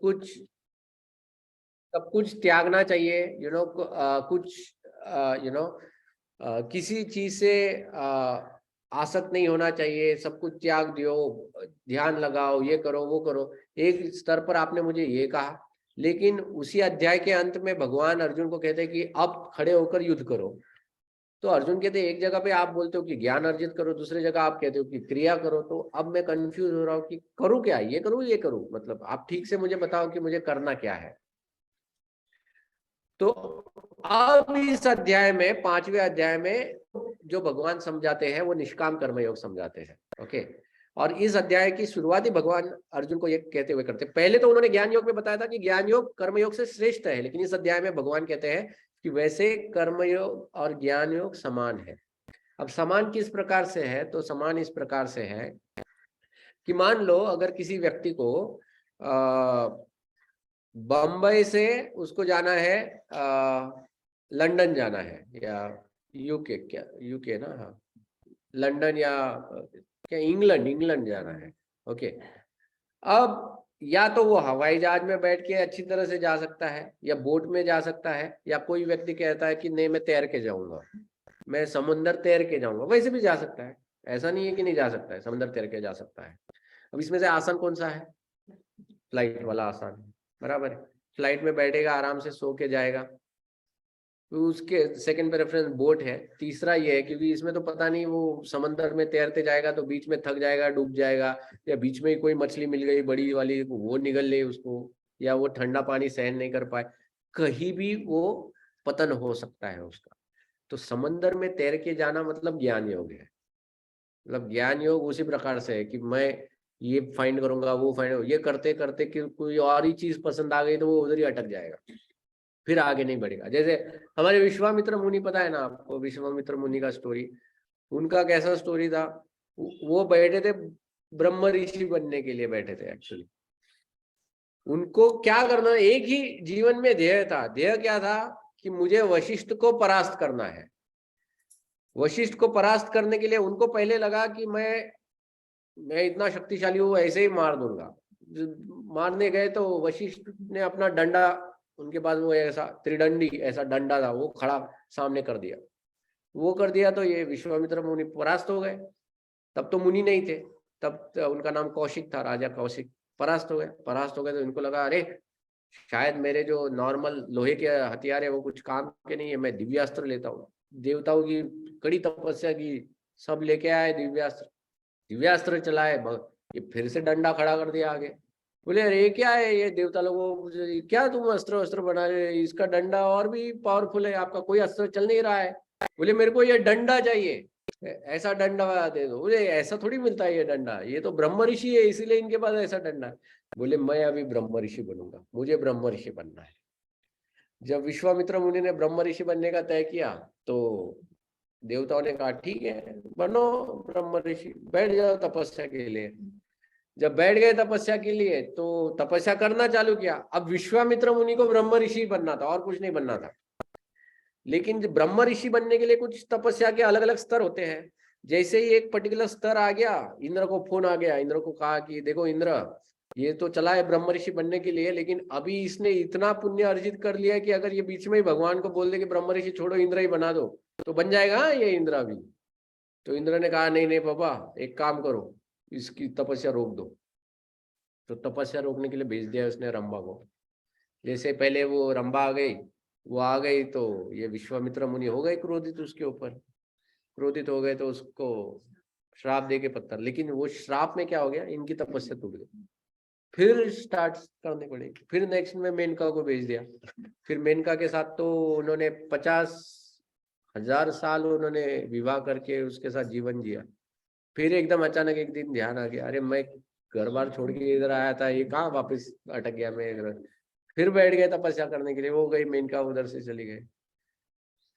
कुछ त्यागना चाहिए, कुछ किसी चीज से आसक्त नहीं होना चाहिए, सब कुछ त्याग दियो, ध्यान लगाओ, ये करो वो करो। एक स्तर पर आपने मुझे ये कहा, लेकिन उसी अध्याय के अंत में भगवान अर्जुन को कहते हैं कि अब खड़े होकर युद्ध करो। तो अर्जुन कहते हैं एक जगह पे आप बोलते हो कि ज्ञान अर्जित करो, दूसरी जगह आप कहते हो कि क्रिया करो। तो अब मैं कंफ्यूज हो रहा हूँ कि करूँ क्या, ये करूँ ये करूँ, मतलब आप ठीक से मुझे बताओ कि मुझे करना क्या है। तो अब इस अध्याय में, 5वें अध्याय में जो भगवान समझाते हैं वो निष्काम कर्मयोग समझाते हैं। ओके, और इस अध्याय की शुरुआती भगवान अर्जुन को ये कहते हुए करते हैं। पहले तो उन्होंने ज्ञान योग में बताया था कि ज्ञान योग कर्मयोग से श्रेष्ठ है, लेकिन इस अध्याय में भगवान कहते हैं कि वैसे कर्मयोग और ज्ञान योग समान है। अब समान किस प्रकार से है, तो समान इस प्रकार से है कि मान लो अगर किसी व्यक्ति को बम्बई से उसको जाना है, लंदन जाना है, या यूके, क्या यूके ना, हाँ लंदन, या क्या इंग्लैंड, इंग्लैंड जाना है। ओके, अब या तो वो हवाई जहाज में बैठ के अच्छी तरह से जा सकता है, या बोट में जा सकता है, या कोई व्यक्ति कहता है कि नहीं मैं तैर के जाऊंगा, मैं समुंदर तैर के जाऊंगा, वैसे भी जा सकता है। ऐसा नहीं है कि नहीं जा सकता है, समुंदर तैर के जा सकता है। अब इसमें से आसान कौन सा है? फ्लाइट वाला आसान है, बराबर है। फ्लाइट में बैठेगा, आराम से सो के जाएगा। तो उसके सेकंड प्रेफरेंस बोट है। तीसरा ये है क्योंकि इसमें तो पता नहीं वो समंदर में तैरते जाएगा तो बीच में थक जाएगा, डूब जाएगा, या बीच में ही कोई मछली मिल गई बड़ी वाली, वो निगल ले उसको, या वो ठंडा पानी सहन नहीं कर पाए, कहीं भी वो पतन हो सकता है उसका। तो समंदर में तैर के जाना मतलब ज्ञान योग है। मतलब ज्ञान योग उसी प्रकार से है कि मैं ये फाइंड करूंगा, वो फाइंड, ये करते करते कि कोई और ही चीज पसंद आ गई तो वो उधर ही अटक जाएगा, फिर आगे नहीं बढ़ेगा। जैसे हमारे विश्वामित्र मुनि, पता है ना आपको विश्वामित्र मुनि का स्टोरी? उनका कैसा स्टोरी था? वो बैठे थे, ब्रह्म ऋषि बनने के लिए बैठे थे एक्चुअली। उनको क्या करना, एक ही जीवन में ध्येय था। ध्येय क्या था कि मुझे वशिष्ठ को परास्त करना है। वशिष्ठ को परास्त करने के लिए उनको पहले लगा कि मैं इतना शक्तिशाली हूँ, ऐसे ही मार दूंगा। मारने गए तो वशिष्ठ ने अपना डंडा, उनके पास वो ऐसा त्रिदंडी ऐसा डंडा था, वो खड़ा सामने कर दिया। वो कर दिया तो ये विश्वामित्र मुनि परास्त हो गए। तब तो मुनि नहीं थे, तब तो उनका नाम कौशिक था, राजा कौशिक। परास्त हो गए। परास्त हो गए तो इनको लगा अरे शायद मेरे जो नॉर्मल लोहे के हथियार है वो कुछ काम के नहीं है, मैं दिव्यास्त्र लेता हूँ। देवताओं की कड़ी तपस्या की, सब लेके आए दिव्यास्त्र। दिव्यास्त्र चलाए, ये फिर से डंडा खड़ा कर दिया आगे। बोले अरे ये क्या है, ये देवता लोगों क्या तुम अस्त्र वस्त्र बना रहे, इसका डंडा और भी पावरफुल है, आपका कोई अस्त्र चल नहीं रहा है। बोले मेरे को ये डंडा चाहिए, ऐसा डंडा दे दो। बोले ऐसा थोड़ी मिलता है ये डंडा, ये तो ब्रह्म ऋषि है इसीलिए इनके पास ऐसा डंडा है। बोले मैं अभी ब्रह्म ऋषि बनूंगा, मुझे ब्रह्म ऋषि बनना है। जब विश्वामित्र मुनि ने ब्रह्म ऋषि बनने का तय किया तो देवताओं ने कहा ठीक है बनो ब्रह्म ऋषि, बैठ जाओ तपस्या के लिए। जब बैठ गए तपस्या के लिए तो तपस्या करना चालू किया। अब विश्वामित्र मुनि को ब्रह्म ऋषि बनना था और कुछ नहीं बनना था। लेकिन ब्रह्म ऋषि बनने के लिए कुछ तपस्या के अलग अलग स्तर होते हैं। जैसे ही एक पर्टिकुलर स्तर आ गया, इंद्र को फोन आ गया। इंद्र को कहा कि देखो इंद्र, ये तो चला है ब्रह्म ऋषि बनने के लिए, लेकिन अभी इसने इतना पुण्य अर्जित कर लिया है कि अगर ये बीच में ही भगवान को बोल दे कि ब्रह्म ऋषि छोड़ो इंद्र ही बना दो तो बन जाएगा ये इंद्र अभी। तो इंद्र ने कहा नहीं नहीं पापा, एक काम करो, इसकी तपस्या रोक दो। तो तपस्या रोकने के लिए भेज दिया उसने रंभा को। जैसे पहले वो रंभा आ गई, वो आ गई तो ये विश्वामित्र मुनि हो गए क्रोधित उसके ऊपर। क्रोधित हो गए तो उसको श्राप दे के पत्थर, लेकिन वो श्राप में क्या हो गया, इनकी तपस्या टूट गई। फिर स्टार्ट करनी पड़ेगी। फिर नेक्स्ट में मेनका को भेज दिया। फिर मेनका के साथ तो उन्होंने 50,000 साल उन्होंने विवाह करके उसके साथ जीवन जिया। फिर एकदम अचानक एक दिन ध्यान आ गया, अरे मैं घर बार छोड़ के इधर आया था, ये कहाँ वापस अटक गया मैं इधर। फिर बैठ गए तपस्या करने के लिए, वो गई मेनका उधर से चली गई।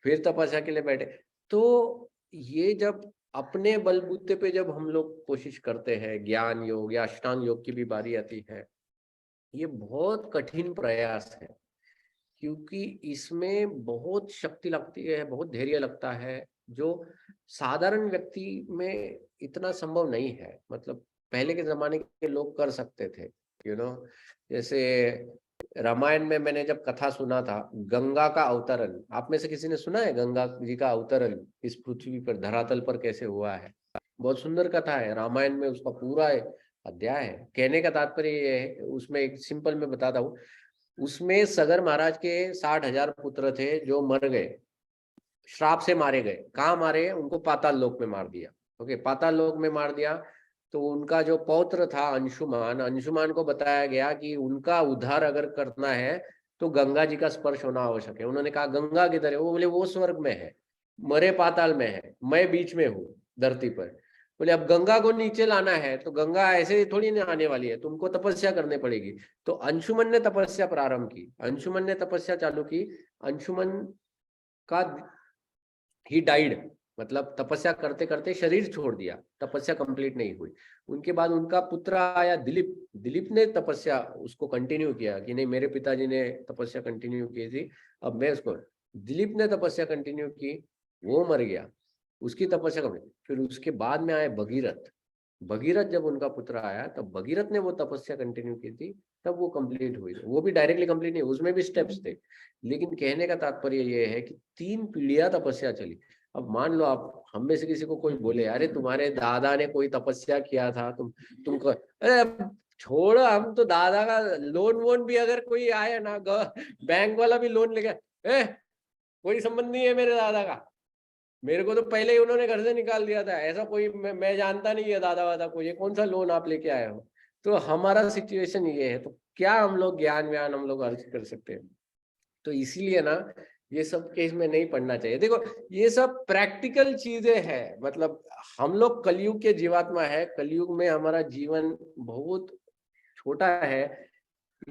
फिर तपस्या के लिए बैठे। तो ये जब अपने बलबूते पे जब हम लोग कोशिश करते हैं, ज्ञान योग या अष्टांग योग की भी बारी आती है, ये बहुत कठिन प्रयास है। क्योंकि इसमें बहुत शक्ति लगती है, बहुत धैर्य लगता है, जो साधारण व्यक्ति में इतना संभव नहीं है। मतलब पहले के जमाने के लोग कर सकते थे, जैसे रामायण में मैंने जब कथा सुना था गंगा का अवतरण, आप में से किसी ने सुना है गंगा जी का अवतरण इस पृथ्वी पर धरातल पर कैसे हुआ है? बहुत सुंदर कथा है, रामायण में उसका पूरा अध्याय है। कहने का तात्पर्य ये है, उसमें एक सिंपल में बताता हूँ, उसमें सगर महाराज के 60,000 पुत्र थे जो मर गए, श्राप से मारे गए। कहाँ मारे? उनको पाताल लोक में मार दिया। ओके, पाताल लोक में मार दिया। तो उनका जो पौत्र था अंशुमान, अंशुमान को बताया गया कि उनका उद्धार अगर करना है तो गंगा जी का स्पर्श होना आवश्यक है। उन्होंने कहा गंगा किधर है? वो बोले वो स्वर्ग में है, मरे पाताल में है, मैं बीच में हूँ धरती पर। बोले अब गंगा को नीचे लाना है तो गंगा ऐसे ही थोड़ी नहीं आने वाली है, तुमको तपस्या करनी पड़ेगी। तो अंशुमन ने तपस्या प्रारंभ की, अंशुमन ने तपस्या चालू की। अंशुमन का ही डाइड, मतलब तपस्या करते करते शरीर छोड़ दिया, तपस्या कंप्लीट नहीं हुई। उनके बाद उनका पुत्र आया दिलीप, दिलीप ने तपस्या उसको कंटिन्यू किया कि नहीं मेरे पिताजी ने तपस्या कंटिन्यू की थी, अब मैं उसको, दिलीप ने तपस्या कंटिन्यू की, वो मर गया, उसकी तपस्या कंप्लीट। फिर उसके बाद में आए भगीरथ, भगीरथ जब उनका पुत्र आया तब भगीरथ ने वो तपस्या कंटिन्यू की थी, तब वो कंप्लीट हुई। वो भी डायरेक्टली कंप्लीट नहीं, उसमें भी स्टेप्स थे। लेकिन कहने का तात्पर्य ये है कि 3 पीढ़ियां तपस्या चली। अब मान लो आप हम में से किसी को कोई बोले अरे तुम्हारे दादा ने कोई तपस्या किया था, तुमको, अरे छोड़ो, हम तो दादा का लोन वोन भी अगर कोई आए ना, बैंक वाला भी लोन लेके, कोई संबंध नहीं है मेरे दादा का, मेरे को तो पहले ही उन्होंने घर से निकाल दिया था, ऐसा कोई मैं जानता नहीं है दादा वादा को, ये कौन सा लोन आप लेके आए हो? तो हमारा सिचुएशन ये है, तो क्या हम लोग ज्ञान व्यान हम लोग अर्ज कर सकते हैं? तो इसीलिए ना ये सब केस में नहीं पढ़ना चाहिए। देखो ये सब प्रैक्टिकल चीजें हैं, मतलब हम लोग कलयुग के जीवात्मा है, कलयुग में हमारा जीवन बहुत छोटा है,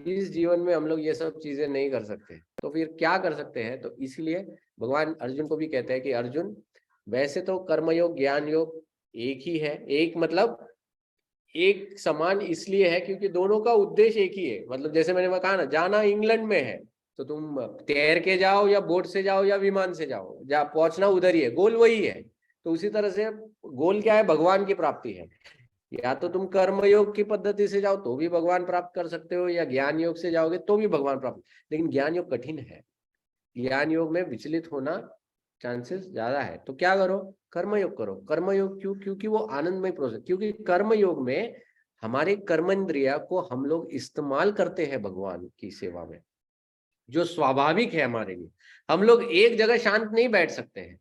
इस जीवन में हम लोग ये सब चीजें नहीं कर सकते, तो फिर क्या कर सकते हैं? तो इसलिए भगवान अर्जुन को भी कहते हैं कि अर्जुन वैसे तो कर्मयोग ज्ञान योग एक ही है, एक मतलब एक समान इसलिए है क्योंकि दोनों का उद्देश्य एक ही है। मतलब जैसे मैंने कहा ना, जाना इंग्लैंड में है तो तुम तैर के जाओ या बोट से जाओ या विमान से जाओ, जहाँ पहुंचना उधर ही है, गोल वही है। तो उसी तरह से गोल क्या है? भगवान की प्राप्ति है। या तो तुम कर्म योग की पद्धति से जाओ तो भी भगवान प्राप्त कर सकते हो, या ज्ञान योग से जाओगे तो भी भगवान प्राप्त, लेकिन ज्ञान योग कठिन है, ज्ञान योग में विचलित होना चांसेस ज्यादा है। तो क्या करो? कर्म योग करो। कर्म योग क्यों? क्योंकि वो आनंदमय प्रोसेस, क्योंकि कर्म योग में हमारे कर्मेंद्रिया को हम लोग इस्तेमाल करते हैं भगवान की सेवा में, जो स्वाभाविक है हमारे लिए। हम लोग एक जगह शांत नहीं बैठ सकते हैं,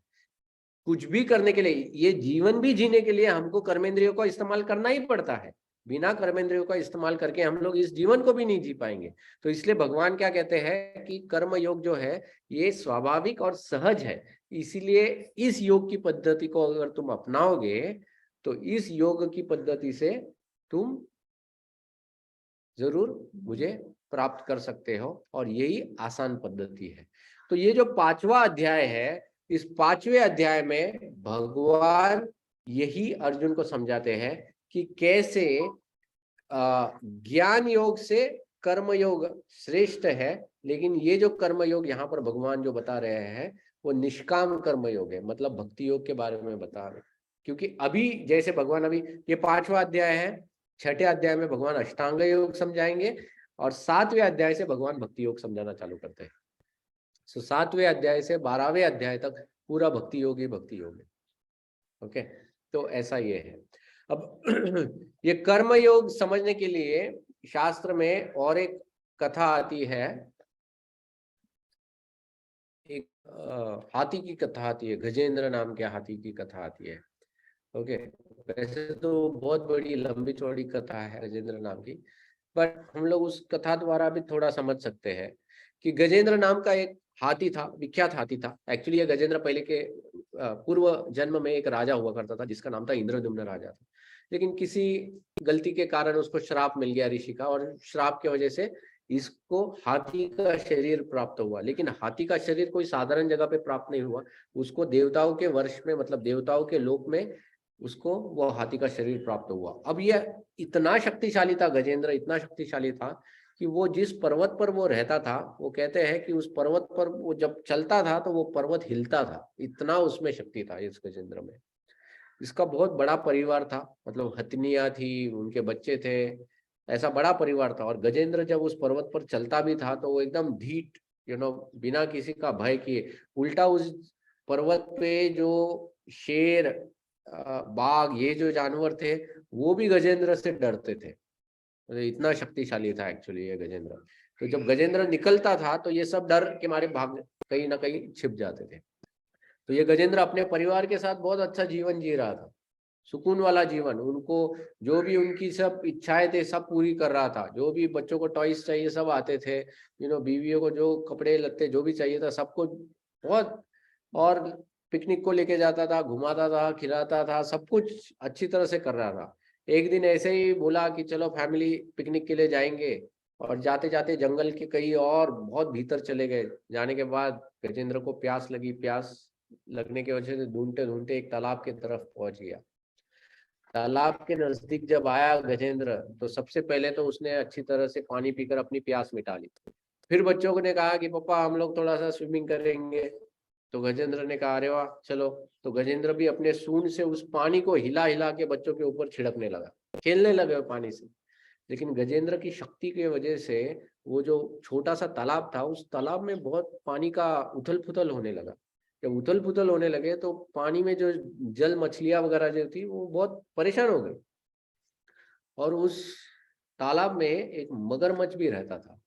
कुछ भी करने के लिए, ये जीवन भी जीने के लिए हमको कर्मेंद्रियों का इस्तेमाल करना ही पड़ता है। बिना कर्मेंद्रियों का इस्तेमाल करके हम लोग इस जीवन को भी नहीं जी पाएंगे। तो इसलिए भगवान क्या कहते हैं कि कर्म योग जो है ये स्वाभाविक और सहज है। इसीलिए इस योग की पद्धति को अगर तुम अपनाओगे तो इस योग की पद्धति से तुम जरूर मुझे प्राप्त कर सकते हो, और यही आसान पद्धति है। तो ये जो 5वां अध्याय है, इस 5वें अध्याय में भगवान यही अर्जुन को समझाते हैं कि कैसे ज्ञान योग से कर्म योग श्रेष्ठ है। लेकिन ये जो कर्म योग यहाँ पर भगवान जो बता रहे हैं वो निष्काम कर्म योग है, मतलब भक्ति योग के बारे में बता रहे। क्योंकि अभी जैसे भगवान अभी ये 5वां अध्याय है, 6ठे अध्याय में भगवान अष्टांग योग समझाएंगे, और 7वें अध्याय से भगवान भक्ति योग समझाना चालू करते हैं। सो 7वें अध्याय से 12वें अध्याय तक पूरा भक्ति योग ही भक्ति योग है। ओके, तो ऐसा ये है। अब ये कर्म योग समझने के लिए शास्त्र में और एक कथा आती है, एक हाथी की कथा आती है, गजेंद्र नाम के हाथी की कथा आती है। ओके, वैसे तो बहुत बड़ी लंबी चौड़ी कथा है गजेंद्र नाम की, बट हम लोग उस कथा द्वारा भी थोड़ा समझ सकते हैं कि गजेंद्र नाम का एक हाथी था, विख्यात हाथी था। एक्चुअली ये गजेंद्र पहले के पूर्व जन्म में एक राजा हुआ करता था जिसका नाम था इंद्रद्युम्न राजा था। लेकिन किसी गलती के कारण उसको श्राप मिल गया ऋषि का, और श्राप की वजह से इसको हाथी का शरीर प्राप्त हुआ। लेकिन हाथी का शरीर कोई साधारण जगह पे प्राप्त नहीं हुआ, उसको देवताओं के वर्ष में, मतलब देवताओं के लोक में उसको वो हाथी का शरीर प्राप्त हुआ। अब यह इतना शक्तिशाली था, गजेंद्र इतना शक्तिशाली था कि वो जिस पर्वत पर वो रहता था, वो कहते हैं कि उस पर्वत पर वो जब चलता था तो वो पर्वत हिलता था, इतना उसमें शक्ति था इस गजेंद्र में। इसका बहुत बड़ा परिवार था, मतलब हथनियां थी, उनके बच्चे थे, ऐसा बड़ा परिवार था। और गजेंद्र जब उस पर्वत पर चलता भी था तो वो एकदम धीट, बिना किसी का भय किए। उल्टा उस पर्वत पे जो शेर, बाघ, ये जो जानवर थे वो भी गजेंद्र से डरते थे। तो इतना शक्तिशाली था एक्चुअली ये गजेंद्र। तो जब गजेंद्र निकलता था तो ये सब डर के मारे भाग, कहीं ना कहीं छिप जाते थे। तो ये गजेंद्र अपने परिवार के साथ बहुत अच्छा जीवन जी रहा था, सुकून वाला जीवन। उनको जो भी उनकी सब इच्छाएं थे सब पूरी कर रहा था। जो भी बच्चों को टॉयज चाहिए सब आते थे, बीवियों को जो कपड़े लत्ते जो भी चाहिए था सबको बहुत। और पिकनिक को लेके जाता था, घुमाता था, खिलाता था, सब कुछ अच्छी तरह से कर रहा था। एक दिन ऐसे ही बोला कि चलो फैमिली पिकनिक के लिए जाएंगे, और जाते जाते जंगल के कहीं और बहुत भीतर चले गए। जाने के बाद गजेंद्र को प्यास लगी। प्यास लगने की वजह से ढूंढते ढूंढते एक तालाब की तरफ पहुंच गया। तालाब के नजदीक जब आया गजेंद्र, तो सबसे पहले तो उसने अच्छी तरह से पानी पीकर अपनी प्यास मिटा ली। फिर बच्चों ने कहा कि पापा हम लोग थोड़ा सा स्विमिंग करेंगे। तो गजेंद्र ने कहा अरे वाह चलो। तो गजेंद्र भी अपने सूंड से उस पानी को हिला हिला के बच्चों के ऊपर छिड़कने लगा, खेलने लगे पानी से। लेकिन गजेंद्र की शक्ति की वजह से वो जो छोटा सा तालाब था, उस तालाब में बहुत पानी का उथल पुथल होने लगा। जब उथल पुथल होने लगे तो पानी में जो जल मछलियां वगैरह जो थी वो बहुत परेशान हो गई। और उस तालाब में एक मगरमच्छ भी रहता था।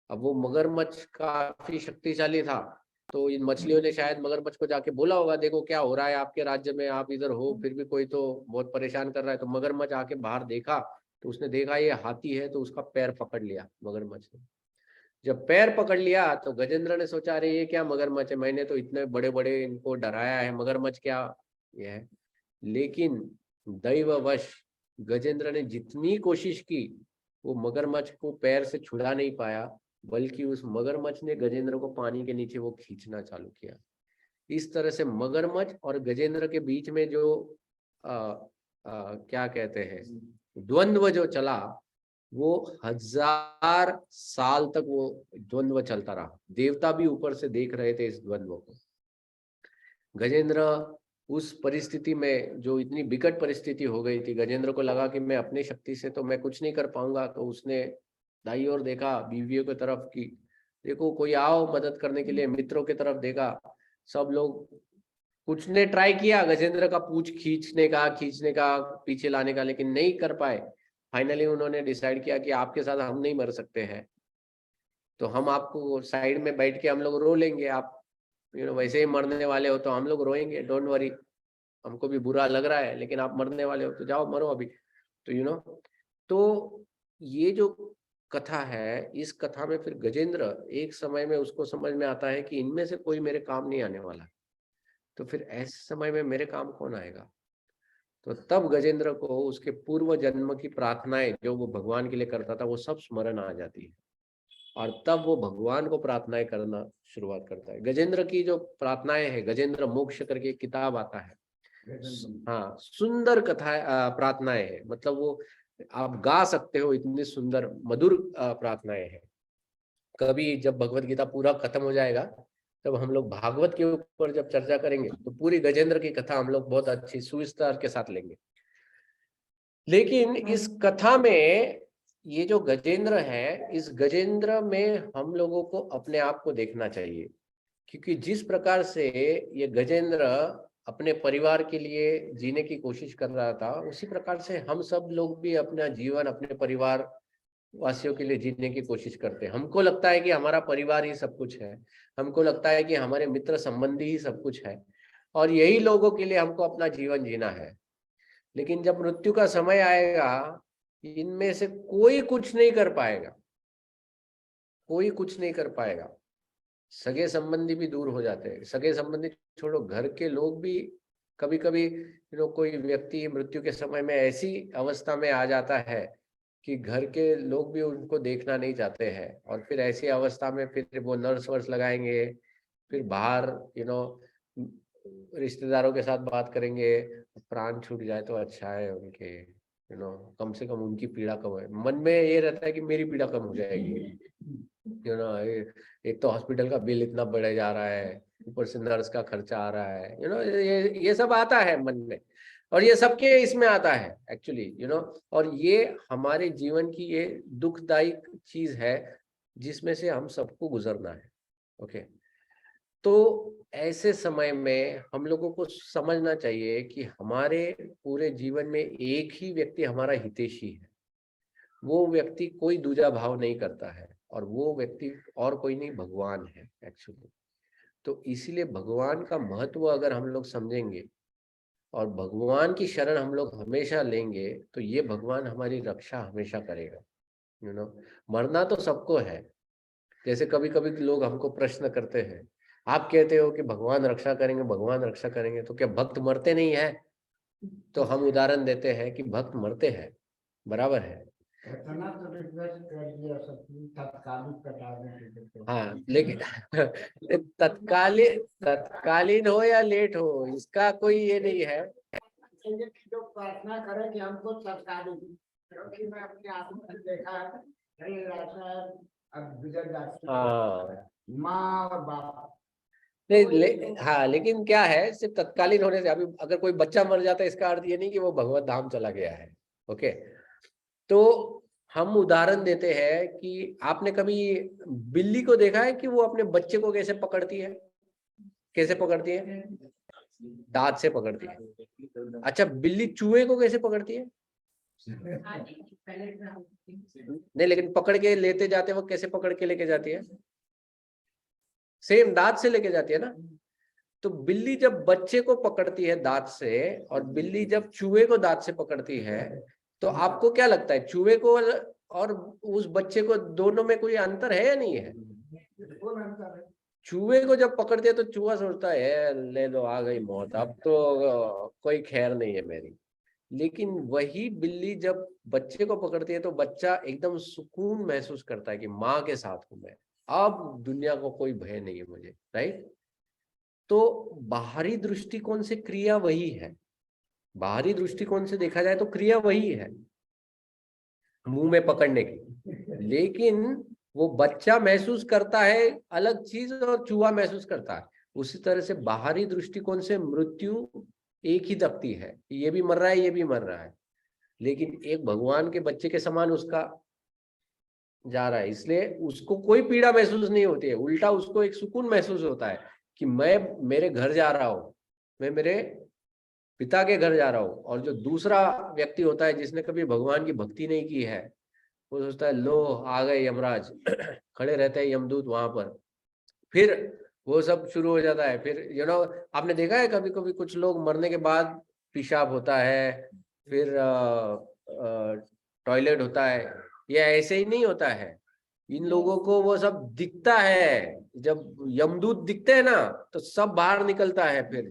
अब वो मगरमच्छ काफी शक्तिशाली था। तो इन मछलियों ने शायद मगरमच्छ को जाके बोला होगा, देखो क्या हो रहा है आपके राज्य में, आप इधर हो फिर भी कोई तो बहुत परेशान कर रहा है। तो मगरमच्छ आके बाहर देखा, तो उसने देखा ये हाथी है, तो उसका पैर पकड़ लिया मगरमच्छ ने। जब पैर पकड़ लिया तो गजेंद्र ने सोचा अरे ये क्या मगरमच्छ है, मैंने तो इतने बड़े बड़े इनको डराया है, मगरमच्छ क्या ये है। लेकिन दैववश गजेंद्र ने जितनी कोशिश की, वो मगरमच्छ को पैर से छुड़ा नहीं पाया, बल्कि उस मगरमच्छ ने गजेंद्र को पानी के नीचे वो खींचना चालू किया। इस तरह से मगरमच्छ और गजेंद्र के बीच में जो क्या कहते हैं द्वंद्व जो चला, वो 1000 साल तक वो द्वंद्व चलता रहा। देवता भी ऊपर से देख रहे थे इस द्वंद्व को। गजेंद्र उस परिस्थिति में, जो इतनी विकट परिस्थिति हो गई थी, गजेंद्र को लगा कि मैं अपनी शक्ति से तो मैं कुछ नहीं कर पाऊंगा। तो उसने दाई ओर देखा, बीवियों की तरफ की, देखो कोई आओ मदद करने के लिए। मित्रों की तरफ देखा, सब लोग, कुछ ने ट्राई किया गजेंद्र का पूंछ खींचने का, पीछे लाने का, लेकिन नहीं कर पाए। फाइनली उन्होंने डिसाइड किया कि आपके साथ हम नहीं मर सकते हैं, तो हम आपको साइड में बैठ के हम लोग रो लेंगे। आप वैसे ही मरने वाले हो तो हम लोग रोएंगे, डोंट वरी, हमको भी बुरा लग रहा है, लेकिन आप मरने वाले हो तो जाओ मरो अभी। तो तो ये जो कथा है, इस कथा में फिर गजेंद्र एक समय में उसको समझ में आता है कि इनमें से कोई मेरे काम नहीं आने वाला, तो फिर ऐसे समय में मेरे काम कौन आएगा। तो तब गजेंद्र को उसके पूर्व जन्म की प्रार्थनाएं जो वो भगवान के लिए करता था वो सब स्मरण आ जाती है, और तब वो भगवान को प्रार्थनाएं करना शुरुआत करता है। गजेंद्र की जो प्रार्थनाएं है, गजेंद्र मोक्ष करके एक किताब आता है, हाँ सुंदर कथा प्रार्थनाएं है, मतलब वो आप गा सकते हो, इतनी सुंदर मधुर प्रार्थनाएं हैं। कभी जब भगवत गीता पूरा खत्म हो जाएगा, तब हम लोग भागवत के ऊपर जब चर्चा करेंगे तो पूरी गजेंद्र की कथा हम लोग बहुत अच्छी सुविस्तार के साथ लेंगे। लेकिन इस कथा में ये जो गजेंद्र है, इस गजेंद्र में हम लोगों को अपने आप को देखना चाहिए, क्योंकि जिस प्रकार से ये गजेंद्र अपने परिवार के लिए जीने की कोशिश कर रहा था, उसी प्रकार से हम सब लोग भी अपना जीवन अपने परिवार वासियों के लिए जीने की कोशिश करते हैं। हमको लगता है कि हमारा परिवार ही सब कुछ है, हमको लगता है कि हमारे मित्र संबंधी ही सब कुछ है, और यही लोगों के लिए हमको अपना जीवन जीना है। लेकिन जब मृत्यु का समय आएगा, इनमें से कोई कुछ नहीं कर पाएगा, कोई कुछ नहीं कर पाएगा। सगे संबंधी भी दूर हो जाते हैं, सगे संबंधी छोड़ो, घर के लोग भी कभी कभी कोई व्यक्ति मृत्यु के समय में ऐसी अवस्था में आ जाता है कि घर के लोग भी उनको देखना नहीं चाहते हैं, और फिर ऐसी अवस्था में फिर वो नर्स वर्स लगाएंगे, फिर बाहर रिश्तेदारों के साथ बात करेंगे, प्राण छूट जाए तो अच्छा है उनके, कम से कम उनकी पीड़ा कम है। मन में ये रहता है कि मेरी पीड़ा कम हो जाएगी। एक तो हॉस्पिटल का बिल इतना बढ़े जा रहा है, ऊपर से नर्स का खर्चा आ रहा है, ये सब आता है मन में। और ये सबके इसमें आता है एक्चुअली, और ये हमारे जीवन की ये दुखदायी चीज है जिसमें से हम सबको गुजरना है। ओके, तो ऐसे समय में हम लोगों को समझना चाहिए कि हमारे पूरे जीवन में एक ही व्यक्ति हमारा हितैषी है। वो व्यक्ति कोई दूजा भाव नहीं करता है, और वो व्यक्ति और कोई नहीं, भगवान है एक्चुअली। तो इसीलिए भगवान का महत्व अगर हम लोग समझेंगे और भगवान की शरण हम लोग हमेशा लेंगे, तो ये भगवान हमारी रक्षा हमेशा करेगा। मरना तो सबको है। जैसे कभी कभी लोग हमको प्रश्न करते हैं, आप कहते हो कि भगवान रक्षा करेंगे, भगवान रक्षा करेंगे, तो क्या भक्त मरते नहीं है? तो हम उदाहरण देते हैं कि भक्त मरते हैं, बराबर है। इतना तो रिक्वेस्ट कर दिया सबकी तत्कालीन कटा दें। हाँ, लेकिन तत्कालीन हो या लेट हो, इसका कोई ये नहीं है। जो प्रार्थना करें कि हमको तत्कालीन, क्योंकि मैं अपने आंखों से देखा है कई ऐसा अब गुजर जाती है माँ और बाप। हाँ, लेकिन क्या है, सिर्फ तत्कालीन होने से, अभी अगर कोई बच्चा मर जाता है इसका अर्थ ये नहीं कि वो भगवत धाम चला गया है। ओके, तो हम उदाहरण देते हैं कि आपने कभी बिल्ली को देखा है कि वो अपने बच्चे को कैसे पकड़ती है? कैसे पकड़ती है? दांत से पकड़ती है। अच्छा, बिल्ली चूहे को कैसे पकड़ती है? नहीं, लेकिन पकड़ के लेते जाते वक्त कैसे पकड़ के लेके जाती है? सेम दांत से लेके जाती है ना। तो बिल्ली जब बच्चे को पकड़ती है दांत से, और बिल्ली जब चूहे को दांत से पकड़ती है, तो आपको क्या लगता है, चूहे को और उस बच्चे को दोनों में कोई अंतर है या नहीं है? चूहे को जब पकड़ते हैं तो चूहा सोचता है ले लो, आ गई मौत, अब तो कोई खैर नहीं है मेरी। लेकिन वही बिल्ली जब बच्चे को पकड़ती है तो बच्चा एकदम सुकून महसूस करता है कि माँ के साथ हूं मैं, अब दुनिया को कोई भय नहीं है मुझे, राइट। तो बाहरी दृष्टिकोण से क्रिया वही है, बाहरी दृष्टिकोण से देखा जाए तो क्रिया वही है, मुंह में पकड़ने की, लेकिन वो बच्चा महसूस करता है अलग चीज और चूहा महसूस करता है। उसी तरह से बाहरी दृष्टिकोण से मृत्यु एक ही दखती है, ये भी मर रहा है, ये भी मर रहा है, लेकिन एक भगवान के बच्चे के समान उसका जा रहा है, इसलिए उसको कोई पीड़ा महसूस नहीं होती है, उल्टा उसको एक सुकून महसूस होता है कि मैं मेरे घर जा रहा हूँ, मैं मेरे पिता के घर जा रहा हूँ। और जो दूसरा व्यक्ति होता है जिसने कभी भगवान की भक्ति नहीं की है, वो सोचता है लो आ गए यमराज खड़े रहते हैं यमदूत वहां पर, फिर वो सब शुरू हो जाता है। फिर आपने देखा है कभी कभी कुछ लोग मरने के बाद पेशाब होता है, फिर टॉयलेट होता है, ये ऐसे ही नहीं होता है। इन लोगों को वो सब दिखता है, जब यमदूत दिखते हैं ना तो सब बाहर निकलता है, फिर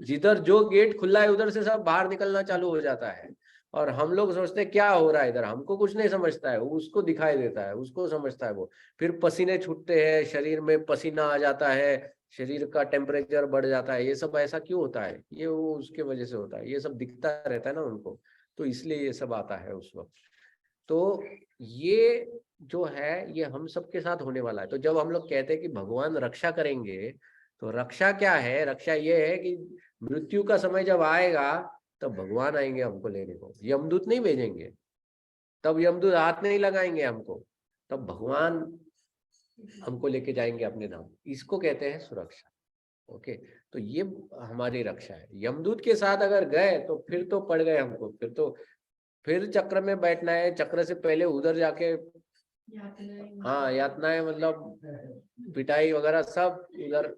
जिधर जो गेट खुला है उधर से सब बाहर निकलना चालू हो जाता है। और हम लोग सोचते हैं क्या हो रहा है इधर, हमको कुछ नहीं समझता है, उसको दिखाई देता है, उसको समझता है वो। फिर पसीने छूटते हैं, शरीर में पसीना आ जाता है, शरीर का टेम्परेचर बढ़ जाता है। ये सब ऐसा क्यों होता है? ये वो उसके वजह से होता है, ये सब दिखता रहता है ना उनको, तो इसलिए ये सब आता है उस वक्त। तो ये जो है ये हम सबके साथ होने वाला है। तो जब हम लोग कहते हैं कि भगवान रक्षा करेंगे, तो रक्षा क्या है? रक्षा ये है कि मृत्यु का समय जब आएगा तब भगवान आएंगे हमको लेने को, यमदूत नहीं भेजेंगे, तब यमदूत हाथ नहीं लगाएंगे हमको, तब भगवान हमको लेके जाएंगे अपने धाम। इसको कहते हैं सुरक्षा। ओके, तो ये हमारी रक्षा है। यमदूत के साथ अगर गए तो फिर तो पड़ गए हमको, फिर चक्र में बैठना है, चक्र से पहले उधर जाके हाँ यातनाएं, मतलब पिटाई वगैरह सब उधर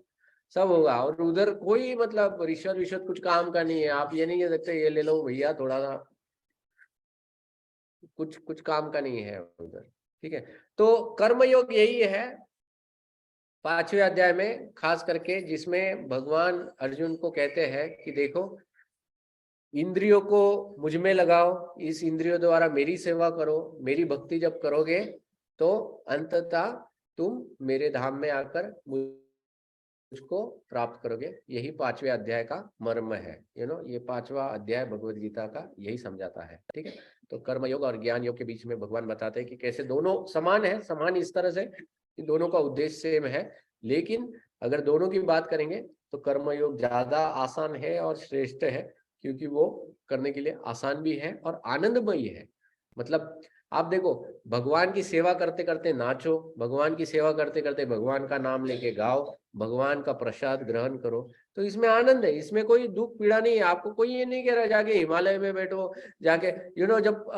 सब होगा। और उधर कोई मतलब रिश्वत विश्वत कुछ काम का नहीं है, आप ये नहीं कह सकते ये ले लो भैया थोड़ा सा, कुछ काम का नहीं है उधर। ठीक है, तो कर्मयोग यही है 5वें अध्याय में खास करके, जिसमें भगवान अर्जुन को कहते हैं कि देखो इंद्रियों को मुझ में लगाओ, इस इंद्रियों द्वारा मेरी सेवा करो, मेरी भक्ति जब करोगे तो अंततः तुम मेरे धाम में आकर मुझको प्राप्त करोगे। यही 5वें अध्याय का मर्म है। ये 5वां अध्याय भगवद गीता का यही समझाता है। ठीक है, तो कर्म योग और ज्ञान योग के बीच में भगवान बताते हैं कि कैसे दोनों समान है, समान इस तरह से कि दोनों का उद्देश्य सेम है, लेकिन अगर दोनों की बात करेंगे तो कर्म योग ज्यादा आसान है और श्रेष्ठ है, क्योंकि वो करने के लिए आसान भी है और आनंदमयी है। मतलब आप देखो, भगवान की सेवा करते करते नाचो, भगवान की सेवा करते करते भगवान का नाम लेके गाओ, भगवान का प्रसाद ग्रहण करो, तो इसमें आनंद है, इसमें कोई दुख पीड़ा नहीं है। आपको कोई ये नहीं कह रहा जाके हिमालय में बैठो, जाके जब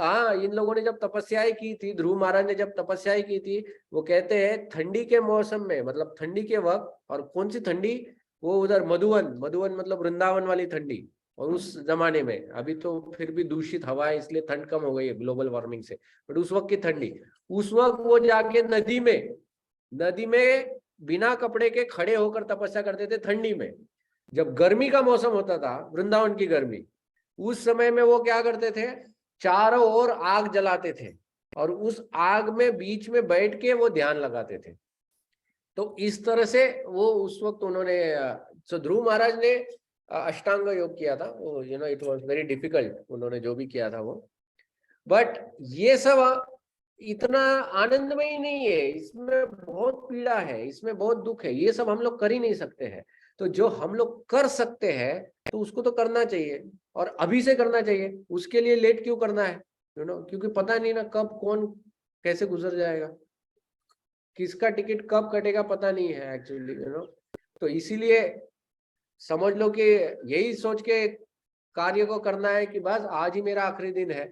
इन लोगों ने जब तपस्याएं की थी, ध्रुव महाराज ने जब तपस्याएं की थी, वो कहते हैं ठंडी के मौसम में, मतलब ठंडी के वक्त, और कौन सी ठंडी, वो उधर मधुवन, मधुवन मतलब वृंदावन वाली ठंडी। और उस जमाने में, अभी तो फिर भी दूषित हवा है इसलिए ठंड कम हो गई है ग्लोबल वार्मिंग से, बट उस वक्त की ठंडी, उस वक्त वो जाके नदी में बिना कपड़े के खड़े होकर तपस्या करते थे ठंडी में। जब गर्मी का मौसम होता था, वृंदावन की गर्मी, उस समय में वो क्या करते थे, चारों ओर आग जलाते थे और उस आग में बीच में बैठ के वो ध्यान लगाते थे। तो इस तरह से वो उस वक्त उन्होंने, ध्रुव महाराज ने अष्टांग योग किया था, वो इट वाज वेरी डिफिकल्ट, उन्होंने जो भी किया था वो, बट ये सब इतना आनंदमय नहीं है, इसमें बहुत पीड़ा है, इसमें बहुत दुख है, ये सब हम लोग कर ही नहीं सकते हैं। तो जो हम लोग कर सकते हैं तो उसको तो करना चाहिए, और अभी से करना चाहिए, उसके लिए लेट क्यों करना है, क्योंकि पता नहीं ना कब कौन कैसे गुजर जाएगा, किसका टिकट कब कटेगा पता नहीं है एक्चुअली, तो इसीलिए समझ लो कि यही सोच के कार्य को करना है कि बस आज ही मेरा आखिरी दिन है,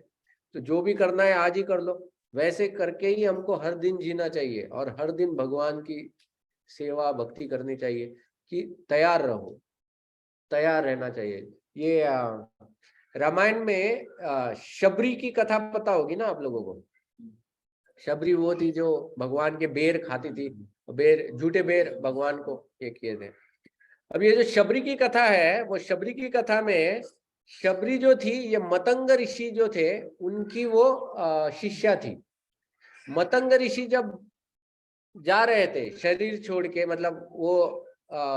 तो जो भी करना है आज ही कर लो। वैसे करके ही हमको हर दिन जीना चाहिए और हर दिन भगवान की सेवा भक्ति करनी चाहिए, कि तैयार रहो, तैयार रहना चाहिए। ये रामायण में शबरी की कथा पता होगी ना आप लोगों को। शबरी वो थी जो भगवान के बेर खाती थी, बेर, झूठे बेर भगवान को ये किए थे। अब ये जो शबरी की कथा है, वो शबरी की कथा में शबरी जो थी, ये मतंग ऋषि जो थे उनकी वो शिष्या थी। मतंग ऋषि जब जा रहे थे शरीर छोड़ के, मतलब वो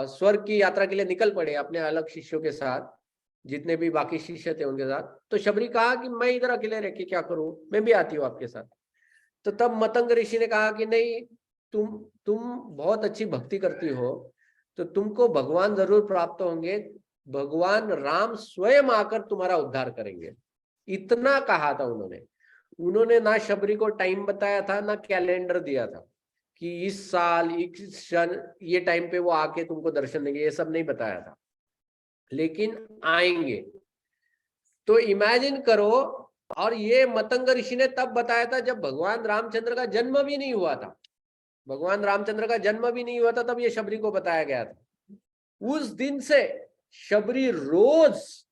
स्वर्ग की यात्रा के लिए निकल पड़े अपने अलग शिष्यों के साथ, जितने भी बाकी शिष्य थे उनके साथ, तो शबरी कहा कि मैं इधर अकेले रह के क्या करूं, मैं भी आती हूँ आपके साथ। तो तब मतंग ऋषि ने कहा कि नहीं, तुम बहुत अच्छी भक्ति करती हो, तो तुमको भगवान जरूर प्राप्त होंगे, भगवान राम स्वयं आकर तुम्हारा उद्धार करेंगे। इतना कहा था उन्होंने ना शबरी को टाइम बताया था, ना कैलेंडर दिया था कि इस साल इस क्षण ये टाइम पे वो आके तुमको दर्शन देंगे, ये सब नहीं बताया था, लेकिन आएंगे। तो इमेजिन करो, और ये मतंग ऋषि ने तब बताया था जब भगवान रामचंद्र का जन्म भी नहीं हुआ था, भगवान रामचंद्र का जन्म भी नहीं हुआ था, तब ये शबरी को बताया गया था। उस दिन से शबरी रोज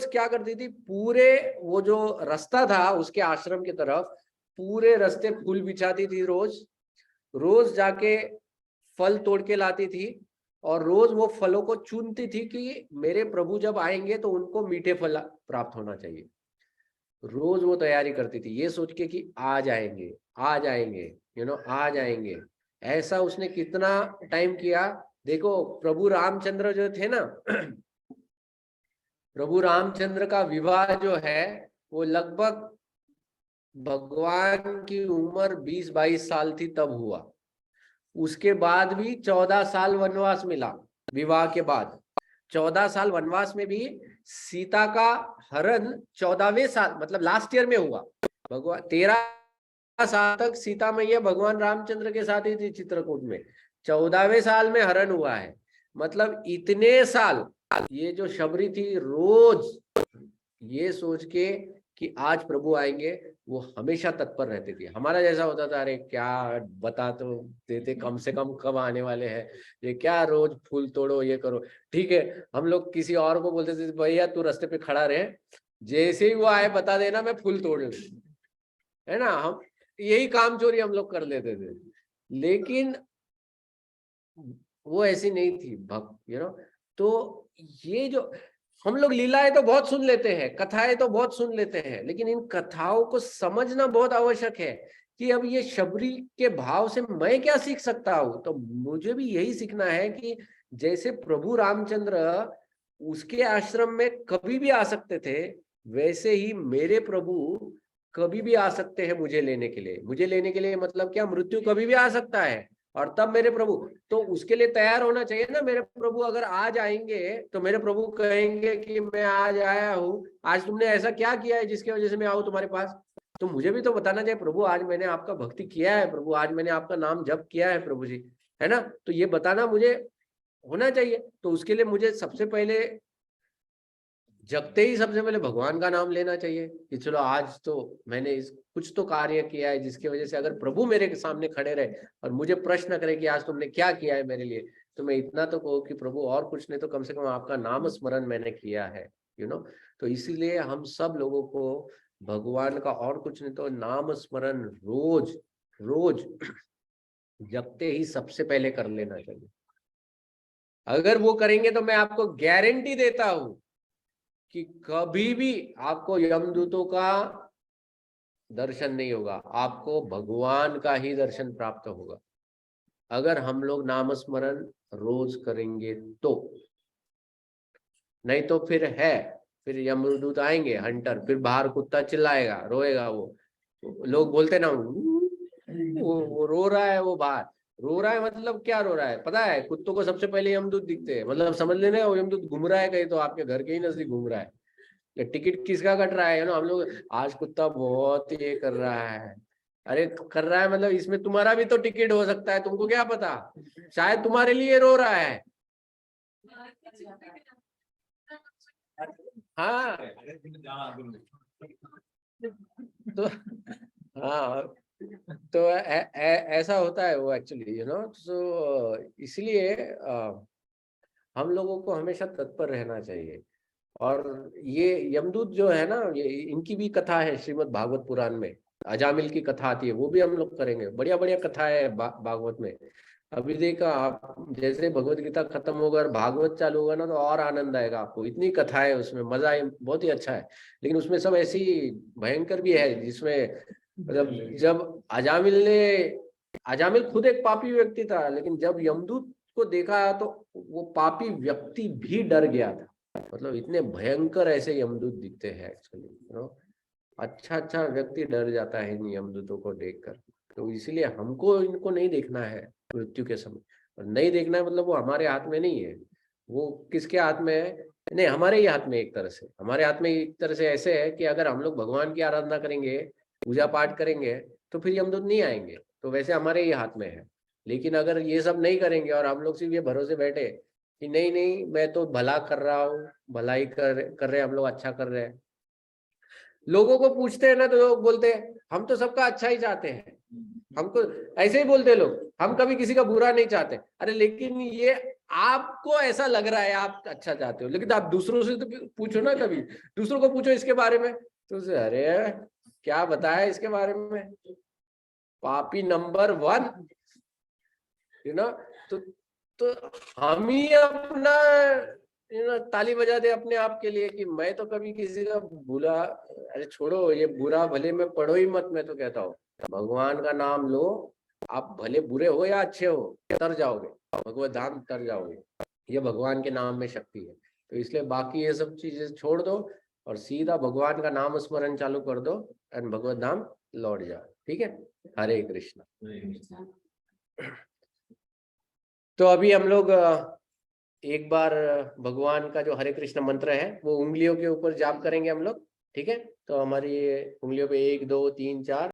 क्या करती थी, पूरे वो जो रास्ता था उसके आश्रम की तरफ, पूरे रास्ते फूल बिछाती थी, रोज जाके फल तोड़ के लाती थी, और रोज वो फलों को चुनती थी कि मेरे प्रभु जब आएंगे तो उनको मीठे फल प्राप्त होना चाहिए। रोज वो तैयारी करती थी ये सोच के कि आ जाएंगे आ जाएंगे। ऐसा उसने कितना टाइम किया। देखो प्रभु रामचंद्र जो थे ना प्रभु रामचंद्र का विवाह जो है वो लगभग भगवान की उम्र 20-22 साल थी तब हुआ। उसके बाद भी 14 साल वनवास मिला। विवाह के बाद 14 साल वनवास में भी सीता का हरण 14वें साल, मतलब लास्ट ईयर में हुआ। भगवान 13 साल तक सीता मैया भगवान रामचंद्र के साथ ही थी चित्रकूट में, 14वें साल में हरण हुआ है। मतलब इतने साल ये जो शबरी थी रोज ये सोच के कि आज प्रभु आएंगे, वो हमेशा तत्पर रहती थी। हमारा जैसा होता था, अरे क्या बता तो देते कम से कम कब आने वाले हैं, ये क्या रोज फूल तोड़ो ये करो। ठीक है, हम लोग किसी और को बोलते थे भैया तू रास्ते पे खड़ा रहे, जैसे ही वो आए बता देना मैं फूल तोड़ लूं, है ना। हम यही काम चोरी हम लोग कर लेते थे, लेकिन वो ऐसी नहीं थी भक्त, तो ये जो हम लोग लीलाएं तो बहुत सुन लेते हैं, कथाएं तो बहुत सुन लेते हैं, लेकिन इन कथाओं को समझना बहुत आवश्यक है कि अब ये शबरी के भाव से मैं क्या सीख सकता हूं। तो मुझे भी यही सीखना है कि जैसे प्रभु रामचंद्र उसके आश्रम में कभी भी आ सकते थे, वैसे ही मेरे प्रभु कभी भी आ सकते हैं मुझे लेने के लिए। मुझे लेने के लिए मतलब क्या, मृत्यु कभी भी आ सकता है और तब मेरे प्रभु, तो उसके लिए तैयार होना चाहिए ना। मेरे प्रभु अगर आज आएंगे तो मेरे प्रभु कहेंगे कि मैं आज आया हूँ, आज तुमने ऐसा क्या किया है जिसकी वजह से मैं आऊँ तुम्हारे पास। तो मुझे भी तो बताना चाहिए, प्रभु आज मैंने आपका भक्ति किया है, प्रभु आज मैंने आपका नाम जप किया है प्रभु जी, है ना। तो ये बताना मुझे होना चाहिए। तो उसके लिए मुझे सबसे पहले जगते ही सबसे पहले भगवान का नाम लेना चाहिए कि चलो आज तो मैंने इस कुछ तो कार्य किया है जिसकी वजह से अगर प्रभु मेरे सामने खड़े रहे और मुझे प्रश्न करे कि आज तुमने क्या किया है मेरे लिए, तो मैं इतना तो कहूँ कि प्रभु और कुछ नहीं तो कम से कम आपका नाम स्मरण मैंने किया है, तो इसीलिए हम सब लोगों को भगवान का और कुछ नहीं तो नाम स्मरण रोज रोज जगते ही सबसे पहले कर लेना चाहिए। अगर वो करेंगे तो मैं आपको गारंटी देता हूं कि कभी भी आपको यमदूतों का दर्शन नहीं होगा, आपको भगवान का ही दर्शन प्राप्त होगा अगर हम लोग नाम स्मरण रोज करेंगे तो। नहीं तो फिर यमदूत आएंगे हंटर, फिर बाहर कुत्ता चिल्लाएगा रोएगा, वो लोग बोलते ना वो रो रहा है, वो बाहर रो रहा है, मतलब क्या रो रहा है पता है, कुत्तों को सबसे पहले यमदूत दिखते हैं, मतलब समझ लेना वो यमदूत घूम रहा है कहीं तो आपके घर के ही नजदीक घूम रहा है। टिकट किसका कट रहा है ना, हम लोग आज कुत्ता बहुत ये कर रहा है, अरे कर रहा है मतलब इसमें तुम्हारा भी तो टिकट हो सकता है, तुमको क्या पता, शायद तुम्हारे लिए रो रहा है। हाँ तो हाँ तो ऐसा होता है वो एक्चुअली सो इसलिए हम लोगों को हमेशा तत्पर रहना चाहिए। और ये यमदूत जो है ना, ये इनकी भी कथा है श्रीमद् भागवत पुराण में, अजामिल की कथा आती है, वो भी हम लोग करेंगे, बढ़िया बढ़िया कथा है भागवत में। अभी देखा आप, जैसे भगवत गीता खत्म होगा और भागवत चालू होगा ना तो और आनंद आएगा आपको, इतनी कथा है उसमें, मजा है, बहुत ही अच्छा है। लेकिन उसमें सब ऐसी भयंकर भी है जिसमें मतलब जब अजामिल खुद एक पापी व्यक्ति था, लेकिन जब यमदूत को देखा तो वो पापी व्यक्ति भी डर गया था, मतलब इतने भयंकर ऐसे यमदूत दिखते हैं एक्चुअली, अच्छा व्यक्ति डर जाता है इन यमदूतों को देखकर। तो इसीलिए हमको इनको नहीं देखना है मृत्यु के समय, और नहीं देखना है मतलब वो हमारे हाथ में नहीं है, वो किसके हाथ में है, नहीं हमारे ही हाथ में, एक तरह से हमारे हाथ में एक तरह से ऐसे है कि अगर हम लोग भगवान की आराधना करेंगे, पूजा पाठ करेंगे, तो फिर यमदूत नहीं आएंगे, तो वैसे हमारे ही हाथ में है। लेकिन अगर ये सब नहीं करेंगे और हम लोग सिर्फ ये भरोसे बैठे कि नहीं नहीं मैं तो भला कर रहा हूँ, भलाई कर रहे हैं हम लोग, अच्छा कर रहे हैं, लोगों को पूछते हैं ना तो लोग बोलते हैं हम तो सबका अच्छा ही चाहते हैं, हमको ऐसे ही बोलते हैं लोग, हम कभी किसी का बुरा नहीं चाहते। अरे लेकिन ये आपको ऐसा लग रहा है आप अच्छा चाहते हो, लेकिन आप दूसरों से तो पूछो ना, कभी दूसरों को पूछो इसके बारे में, तो अरे क्या बताया इसके बारे में, पापी नंबर 1, तो तो हम ही अपना ताली बजा दे अपने आप के लिए कि मैं तो कभी किसी का बुरा, अरे छोड़ो ये बुरा भले में पढ़ो ही मत, मैं तो कहता हूँ भगवान का नाम लो, आप भले बुरे हो या अच्छे हो तर जाओगे, भगवत धाम तर जाओगे, ये भगवान के नाम में शक्ति है। तो इसलिए बाकी ये सब चीजें छोड़ दो और सीधा भगवान का नाम स्मरण चालू कर दो एंड भगवत धाम लौट जाओ, ठीक है। हरे कृष्णा। तो अभी हम लोग एक बार भगवान का जो हरे कृष्ण मंत्र है वो उंगलियों के ऊपर जाप करेंगे हम लोग, ठीक है। तो हमारी उंगलियों पे 1 2 3 4